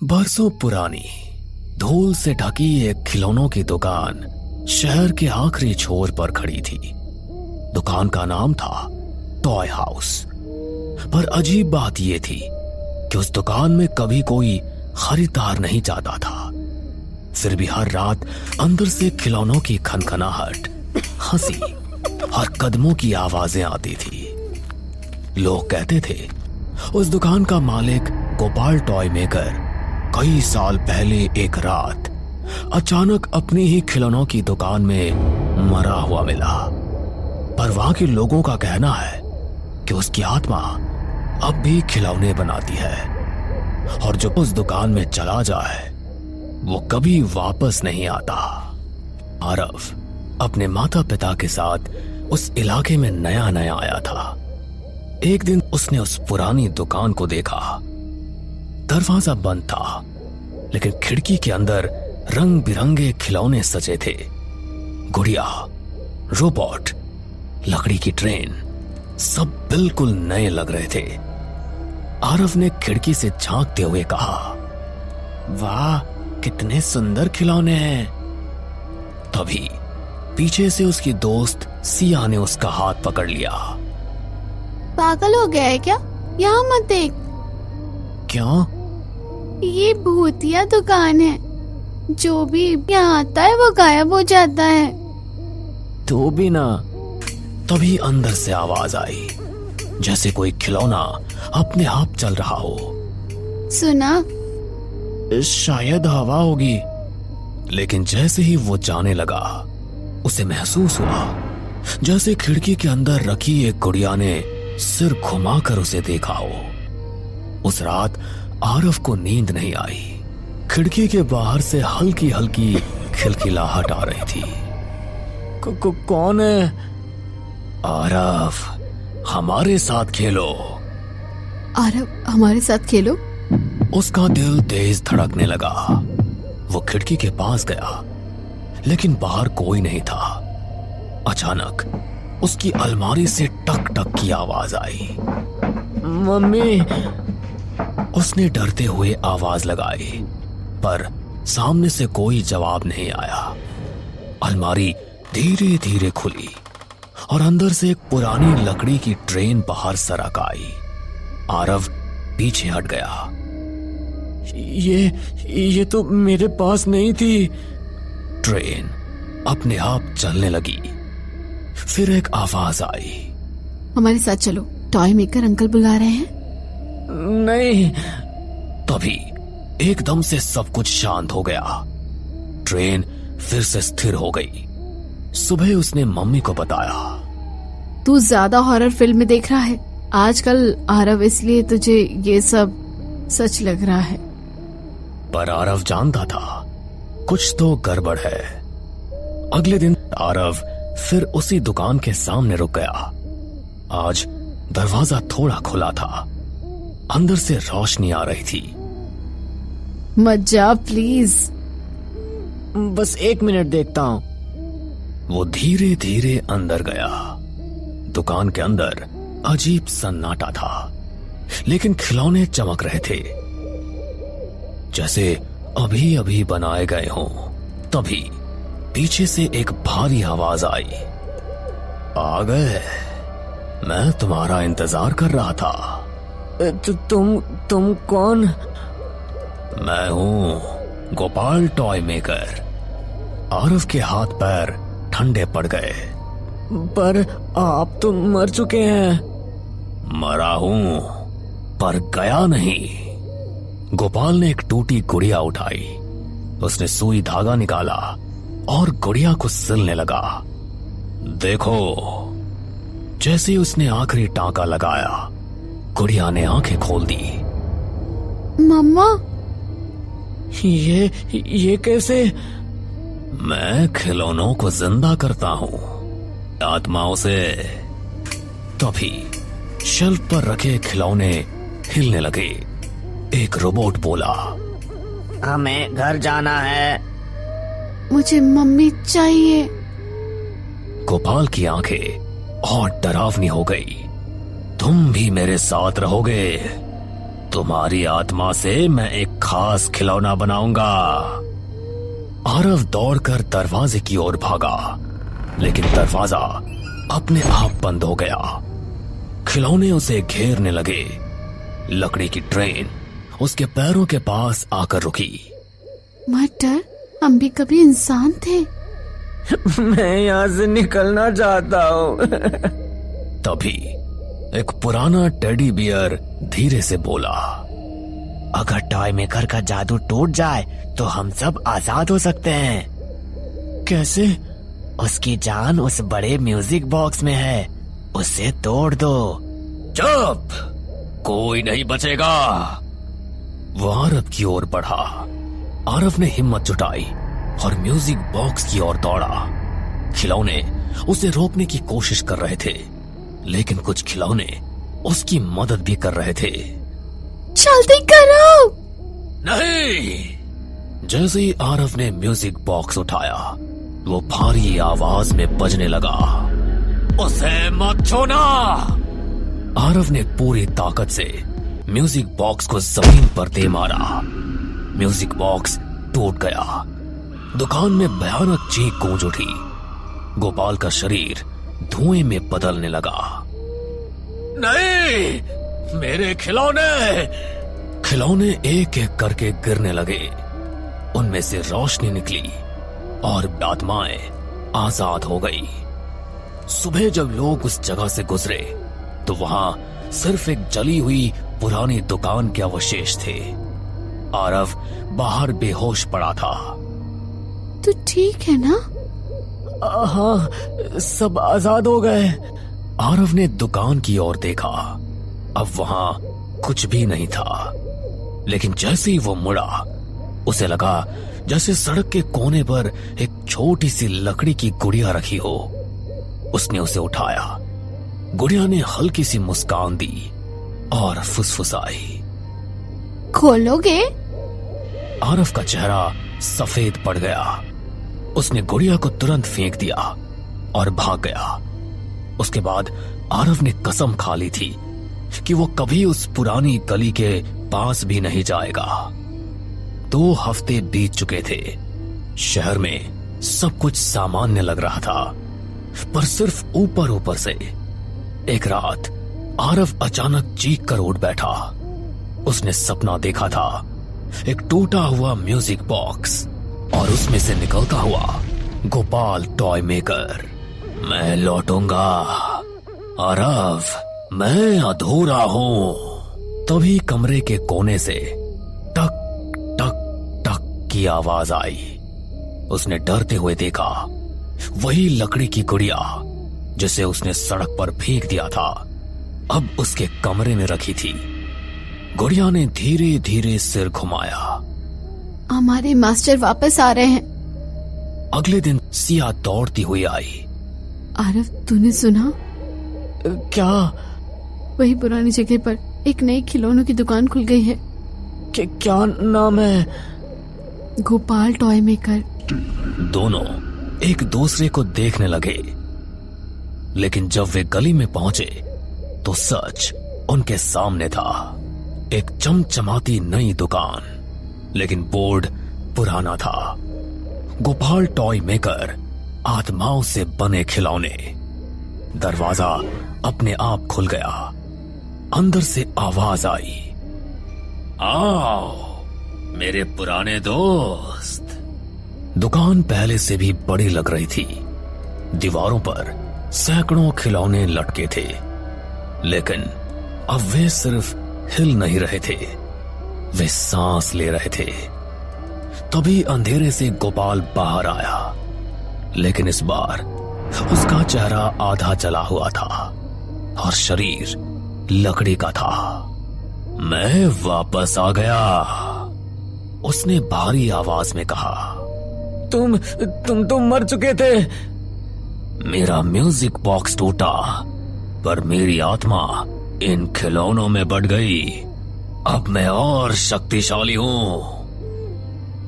बरसों पुरानी धूल से ढकी एक खिलौनों की दुकान शहर के आखिरी छोर पर खड़ी थी। दुकान का नाम था टॉय हाउस। पर अजीब बात यह थी कि उस दुकान में कभी कोई खरीदार नहीं जाता था। फिर भी हर रात अंदर से खिलौनों की खनखनाहट, हंसी और कदमों की आवाजें आती थी। लोग कहते थे उस दुकान का मालिक गोपाल टॉय मेकर कई साल पहले एक रात अचानक अपनी ही खिलौनों की दुकान में मरा हुआ मिला। पर वहां के लोगों का कहना है कि उसकी आत्मा अब भी खिलौने बनाती है और जो उस दुकान में चला जाए वो कभी वापस नहीं आता। आरव अपने माता पिता के साथ उस इलाके में नया नया आया था। एक दिन उसने उस पुरानी दुकान को देखा। दरवाजा बंद था, लेकिन खिड़की के अंदर रंग बिरंगे खिलौने सजे थे। गुड़िया, रोबोट, लकड़ी की ट्रेन, सब बिल्कुल नए लग रहे थे। आरव ने खिड़की से झांकते हुए कहा, वाह, कितने सुंदर खिलौने हैं। तभी पीछे से उसकी दोस्त सिया ने उसका हाथ पकड़ लिया। पागल हो गया है क्या? यहाँ मत देख। क्यों? ये भूतिया दुकान है। जो भी यहाँ आता है वो गायब हो जाता है। तो भी ना। तभी अंदर से आवाज आई, जैसे कोई खिलौना अपने आप चल रहा हो। सुना? शायद हवा होगी। लेकिन जैसे ही वो जाने लगा, उसे महसूस हुआ जैसे खिड़की के अंदर रखी एक गुड़िया ने सिर घुमाकर उसे देखा हो। उस रात आरव को नींद नहीं आई। खिड़की के बाहर से हल्की हल्की खिलखिलाहट आ रही थी। कौन है? आरव, हमारे साथ खेलो। आरव, हमारे साथ खेलो? उसका दिल तेज धड़कने लगा। वो खिड़की के पास गया, लेकिन बाहर कोई नहीं था। अचानक उसकी अलमारी से टक टक की आवाज आई। मम्मी! उसने डरते हुए आवाज लगाई, पर सामने से कोई जवाब नहीं आया। अलमारी धीरे धीरे खुली और अंदर से एक पुरानी लकड़ी की ट्रेन बाहर सरक आई। आरव पीछे हट गया। ये तो मेरे पास नहीं थी। ट्रेन अपने आप चलने लगी। फिर एक आवाज आई, हमारे साथ चलो, टॉय मेकर अंकल बुला रहे हैं। नहीं। तभी एकदम से सब कुछ शांत हो गया। ट्रेन फिर से स्थिर हो गई। सुबह उसने मम्मी को बताया। तू ज्यादा हॉरर फिल्म देख रहा है आजकल आरव, इसलिए तुझे ये सब सच लग रहा है। पर आरव जानता था कुछ तो गड़बड़ है। अगले दिन आरव फिर उसी दुकान के सामने रुक गया। आज दरवाजा थोड़ा खुला था। अंदर से रोशनी आ रही थी। मत जा प्लीज। बस 1 मिनट देखता हूं। वो धीरे धीरे अंदर गया। दुकान के अंदर अजीब सन्नाटा था, लेकिन खिलौने चमक रहे थे जैसे अभी अभी बनाए गए हों। तभी पीछे से एक भारी आवाज आई। आ गए, मैं तुम्हारा इंतजार कर रहा था। तुम कौन? मैं हूं गोपाल टॉय मेकर। आरव के हाथ पैर ठंडे पड़ गए। पर आप तो मर चुके हैं। मरा हूं, पर गया नहीं। गोपाल ने एक टूटी गुड़िया उठाई। उसने सुई धागा निकाला और गुड़िया को सिलने लगा। देखो। जैसे उसने आखिरी टांका लगाया, गुड़िया ने आंखें खोल दी। मम्मा! ये कैसे? मैं खिलौनों को जिंदा करता हूं, आत्माओं से। तभी शेल्फ पर रखे खिलौने हिलने लगे। एक रोबोट बोला, हमें घर जाना है। मुझे मम्मी चाहिए। गोपाल की आंखें और डरावनी हो गई। तुम भी मेरे साथ रहोगे। तुम्हारी आत्मा से मैं एक खास खिलौना बनाऊंगा। आरव दौड़कर दरवाजे की ओर भागा, लेकिन दरवाजा अपने आप बंद हो गया। खिलौने उसे घेरने लगे। लकड़ी की ट्रेन उसके पैरों के पास आकर रुकी। मत डर, हम भी कभी इंसान थे। मैं यहाँ से निकलना चाहता हूँ। तभी एक पुराना टेडी बियर धीरे से बोला, अगर टॉय मेकर का जादू टूट जाए तो हम सब आजाद हो सकते हैं। कैसे? उसकी जान उस बड़े म्यूजिक बॉक्स में है, उसे तोड़ दो। चुप, कोई नहीं बचेगा। वो आरव की ओर बढ़ा। आरव ने हिम्मत जुटाई और म्यूजिक बॉक्स की ओर दौड़ा। खिलौने उसे रोकने की कोशिश कर रहे थे, लेकिन कुछ खिलौने उसकी मदद भी कर रहे थे। जल्दी करो। नहीं। जैसे ही आरव ने म्यूजिक बॉक्स उठाया, वो भारी आवाज में बजने लगा। उसे मत छूना। आरव ने पूरी ताकत से म्यूजिक बॉक्स को जमीन पर दे मारा। म्यूजिक बॉक्स टूट गया। दुकान में भयानक चीख गूंज उठी। गोपाल का शरीर धुएं में बदलने लगा। नहीं, मेरे खिलौने! खिलौने एक एक करके गिरने लगे। उनमें से रोशनी निकली और आत्माएं आजाद हो गई। सुबह जब लोग उस जगह से गुजरे तो वहां सिर्फ एक जली हुई पुरानी दुकान के अवशेष थे। आरव बाहर बेहोश पड़ा था। तू ठीक है ना? हाँ, सब आजाद हो गए। आरव ने दुकान की ओर देखा। अब वहां कुछ भी नहीं था, लेकिन जैसे ही वो मुड़ा, उसे लगा जैसे सड़क के कोने पर एक छोटी सी लकड़ी की गुड़िया रखी हो। उसने उसे उठाया। गुड़िया ने हल्की सी मुस्कान दी और फुसफुसाई। खोलोगे? आरव का चेहरा सफेद पड़ गया। उसने गुड़िया को तुरंत फेंक दिया और भाग गया। उसके बाद आरव ने कसम खा ली थी कि वो कभी उस पुरानी गली के पास भी नहीं जाएगा। 2 हफ्ते बीत चुके थे। शहर में सब कुछ सामान्य लग रहा था, पर सिर्फ ऊपर ऊपर से। एक रात आरव अचानक चीख कर उठ बैठा। उसने सपना देखा था, एक टूटा हुआ म्यूजिक बॉक्स और उसमें से निकलता हुआ गोपाल टॉय मेकर। मैं लौटूंगा आरव, मैं अधूरा हूं। तभी कमरे के कोने से टक टक टक की आवाज आई। उसने डरते हुए देखा, वही लकड़ी की गुड़िया जिसे उसने सड़क पर फेंक दिया था, अब उसके कमरे में रखी थी। गुड़िया ने धीरे धीरे सिर घुमाया। हमारे मास्टर वापस आ रहे हैं। अगले दिन सिया दौड़ती हुई आई। आरव, तूने सुना? क्या? वही पुरानी जगह पर एक नई खिलौनों की दुकान खुल गई है। क्या नाम है? Gopal toy maker. दोनों एक दूसरे को देखने लगे, लेकिन जब वे गली में पहुंचे तो सच उनके सामने था। एक चमचमाती नई दुकान, लेकिन बोर्ड पुराना था। गोपाल टॉय मेकर, आत्माओं से बने खिलौने। दरवाजा अपने आप खुल गया। अंदर से आवाज आई, आओ मेरे पुराने दोस्त। दुकान पहले से भी बड़ी लग रही थी। दीवारों पर सैकड़ों खिलौने लटके थे, लेकिन अब वे सिर्फ हिल नहीं रहे थे, वे सांस ले रहे थे। तभी अंधेरे से गोपाल बाहर आया, लेकिन इस बार उसका चेहरा आधा जला हुआ था और शरीर लकड़ी का था। मैं वापस आ गया, उसने भारी आवाज में कहा। तुम तो मर चुके थे। मेरा म्यूजिक बॉक्स टूटा, पर मेरी आत्मा इन खिलौनों में बढ़ गई। अब मैं और शक्तिशाली हूं।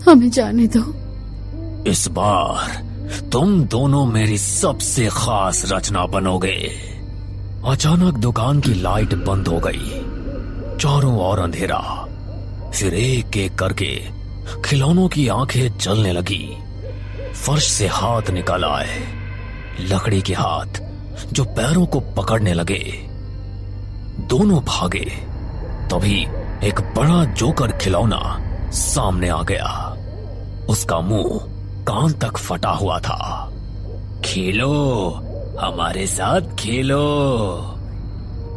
हमें जाने दो। इस बार तुम दोनों मेरी सबसे खास रचना बनोगे। अचानक दुकान की लाइट बंद हो गई, चारों ओर अंधेरा। फिर एक एक करके खिलौनों की आंखें जलने लगी। फर्श से हाथ निकल आए, लकड़ी के हाथ जो पैरों को पकड़ने लगे। दोनों भागे, तभी एक बड़ा जोकर खिलौना सामने आ गया। उसका मुंह कान तक फटा हुआ था। खेलो, हमारे साथ खेलो।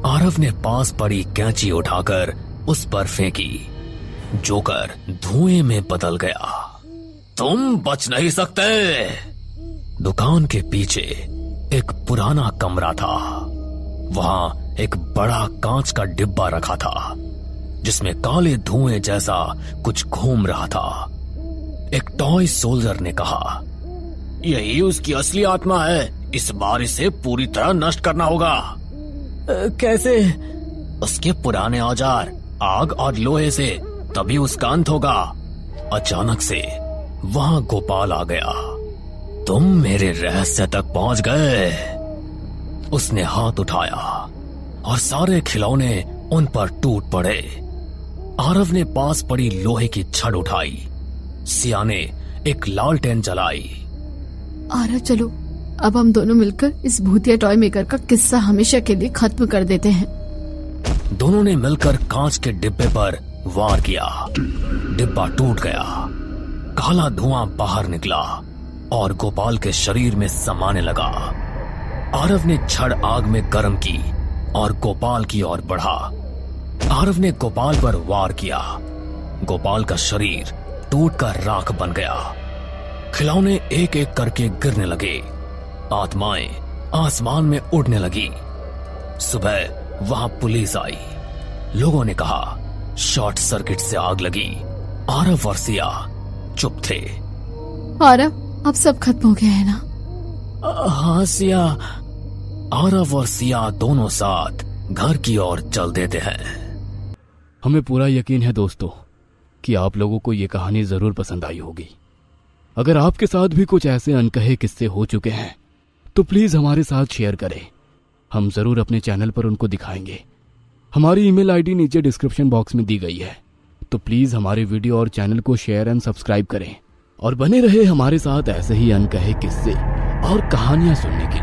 आरव ने पास पड़ी कैंची उठाकर उस पर फेंकी। जोकर धुएं में बदल गया। तुम बच नहीं सकते। दुकान के पीछे एक पुराना कमरा था। वहां एक बड़ा कांच का डिब्बा रखा था, जिसमें काले धुएं जैसा कुछ घूम रहा था। एक टॉय सोल्जर ने कहा, यही उसकी असली आत्मा है। इस बार इसे पूरी तरह नष्ट करना होगा। कैसे? उसके पुराने औजार, आग और लोहे से, तभी उसका अंत होगा। अचानक से वहां गोपाल आ गया। तुम मेरे रहस्य तक पहुंच गए। उसने हाथ उठाया और सारे खिलौने उन पर टूट पड़े। आरव ने पास पड़ी लोहे की छड़ उठाई। सिया ने एक लालटेन जलाई। आरव चलो, अब हम दोनों मिलकर इस भूतिया टॉय मेकर का किस्सा हमेशा के लिए खत्म कर देते हैं। दोनों ने मिलकर कांच के डिब्बे पर वार किया। डिब्बा टूट गया, काला धुआं बाहर निकला और गोपाल के शरीर में समाने लगा। आरव ने छड़ आग में गर्म की और गोपाल की ओर बढ़ा। आरव ने गोपाल पर वार किया। गोपाल का शरीर टूटकर राख बन गया। खिलौने एक एक करके गिरने लगे। आत्माएं आसमान में उड़ने लगी। सुबह वहां पुलिस आई। लोगों ने कहा शॉर्ट सर्किट से आग लगी। आरव और सिया चुप थे। आरव, अब सब खत्म हो गया है ना? हाँ सिया। आरव और सिया दोनों साथ घर की ओर चल देते हैं। हमें पूरा यकीन है दोस्तों कि आप लोगों को ये कहानी जरूर पसंद आई होगी। अगर आपके साथ भी कुछ ऐसे अनकहे किस्से हो चुके हैं तो प्लीज हमारे साथ शेयर करें। हम जरूर अपने चैनल पर उनको दिखाएंगे। हमारी ईमेल आईडी नीचे डिस्क्रिप्शन बॉक्स में दी गई है, तो प्लीज हमारे वीडियो और चैनल को शेयर एंड सब्सक्राइब करें और बने रहे हमारे साथ ऐसे ही अनकहे किस्से और कहानियां सुनने के